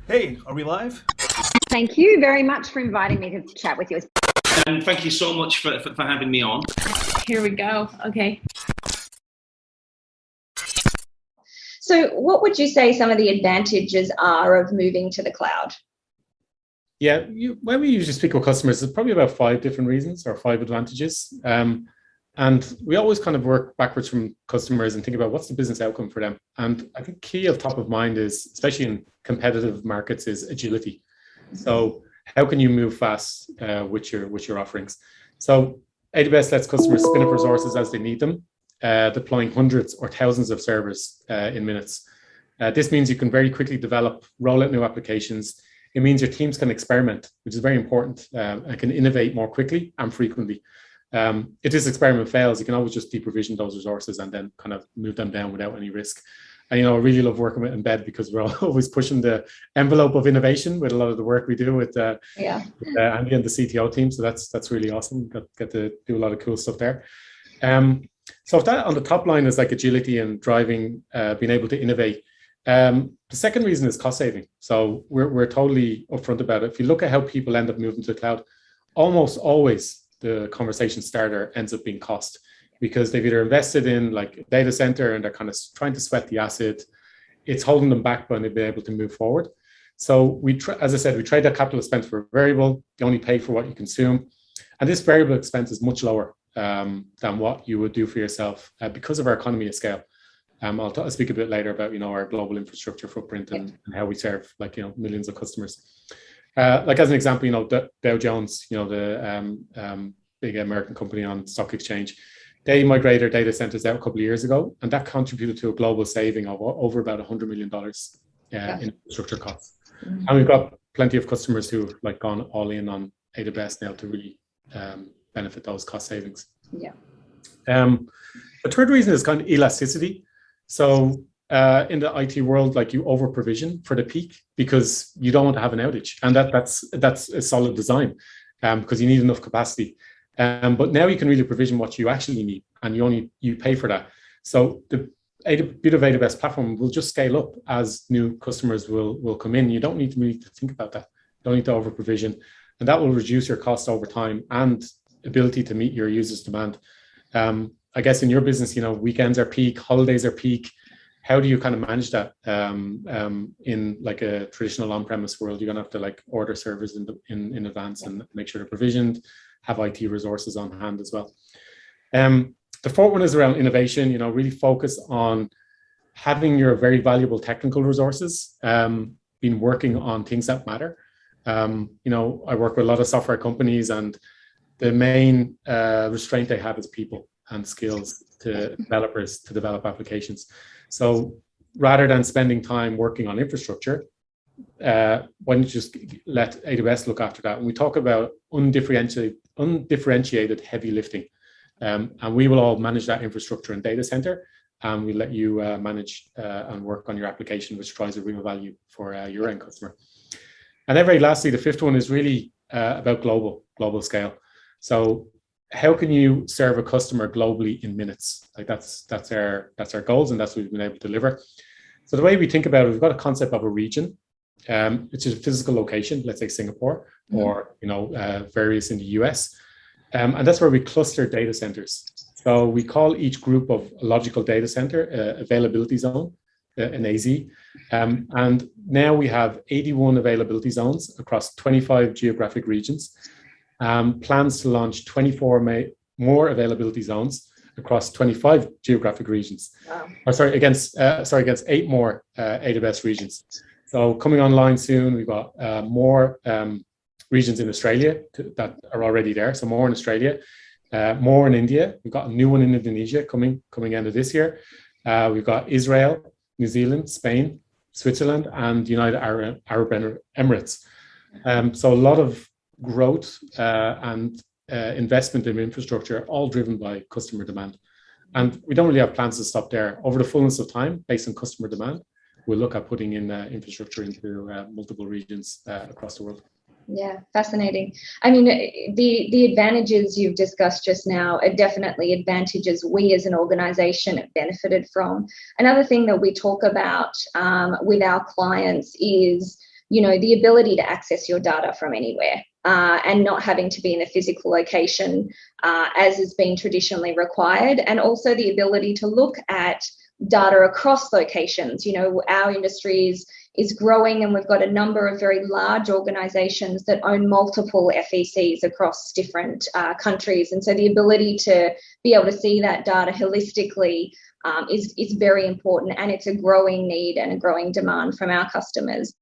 Hey, are we live? Thank you very much for inviting me to chat with you. And thank you so much for having me on. Here we go. Okay. So, what would you say some of the advantages are of moving to the cloud? Yeah, when we usually speak with customers, there's probably about five different reasons or five advantages. And we always kind of work backwards from customers and think about what's the business outcome for them. And I think key of top of mind is, especially in competitive markets, is agility. So how can you move fast with your offerings? So AWS lets customers spin up resources as they need them, deploying hundreds or thousands of servers in minutes. This means you can very quickly develop, roll out new applications. It means your teams can experiment, which is very important, and can innovate more quickly and frequently. If this experiment fails, you can always just deprovision those resources and then kind of move them down without any risk. And I really love working with Embed because we're always pushing the envelope of innovation with a lot of the work we do with Andy and the CTO team. So that's really awesome. Get to do a lot of cool stuff there. So if that on the top line is like agility and driving, being able to innovate. The second reason is cost saving. So we're totally upfront about it. If you look at how people end up moving to the cloud, almost always the conversation starter ends up being cost, because they've either invested in like a data center and they're kind of trying to sweat the asset. It's holding them back when they've been able to move forward. So as I said, we trade that capital expense for a variable. You only pay for what you consume. And this variable expense is much lower than what you would do for yourself because of our economy of scale. I'll speak a bit later about our global infrastructure footprint and how we serve millions of customers. Like as an example, Dow Jones, the big American company on stock exchange, they migrated their data centers out a couple of years ago, and that contributed to a global saving of over about $100 million in infrastructure costs. Mm-hmm. And we've got plenty of customers who've gone all in on AWS now to really benefit those cost savings. Yeah. The third reason is kind of elasticity. So in the IT world, you over provision for the peak because you don't want to have an outage, and that's a solid design because you need enough capacity. But now you can really provision what you actually need, and you pay for that. So the bit of AWS platform will just scale up as new customers will come in. You don't need to really think about that. You don't need to over provision, and that will reduce your cost over time and ability to meet your users' demand. I guess in your business, weekends are peak, holidays are peak. How do you kind of manage that in like a traditional on-premise world? You're gonna have to order servers in advance and make sure they're provisioned, have IT resources on hand as well. The fourth one is around innovation. Really focus on having your very valuable technical resources, been working on things that matter. I work with a lot of software companies, and the main restraint they have is people and skills to developers to develop applications. So rather than spending time working on infrastructure, why don't you just let AWS look after that? And we talk about undifferentiated heavy lifting. And we will all manage that infrastructure and data center, and we let you manage and work on your application, which drives a real value for your end customer. And then very lastly, the fifth one is really about global scale. So how can you serve a customer globally in minutes? That's our goals, and that's what we've been able to deliver. So the way we think about it, we've got a concept of a region, which is a physical location, let's say Singapore, or various in the US, and that's where we cluster data centers. So we call each group of a logical data center availability zone, an AZ, and now we have 81 availability zones across 25 geographic regions. Plans to launch 24 more availability zones across 25 geographic regions. Wow. Against 8 more AWS regions. So coming online soon, we've got more regions in Australia that are already there. So more in Australia, more in India. We've got a new one in Indonesia coming end of this year. We've got Israel, New Zealand, Spain, Switzerland, and United Arab Emirates. So a lot of growth and investment in infrastructure, all driven by customer demand. And we don't really have plans to stop there. Over the fullness of time, based on customer demand, we'll look at putting in infrastructure into multiple regions across the world. Yeah, fascinating. I mean, the advantages you've discussed just now are definitely advantages we as an organization have benefited from. Another thing that we talk about with our clients is the ability to access your data from anywhere and not having to be in a physical location as has been traditionally required, and also the ability to look at data across locations. Our industry is growing, and we've got a number of very large organizations that own multiple FECs across different countries. And so the ability to be able to see that data holistically is very important, and it's a growing need and a growing demand from our customers.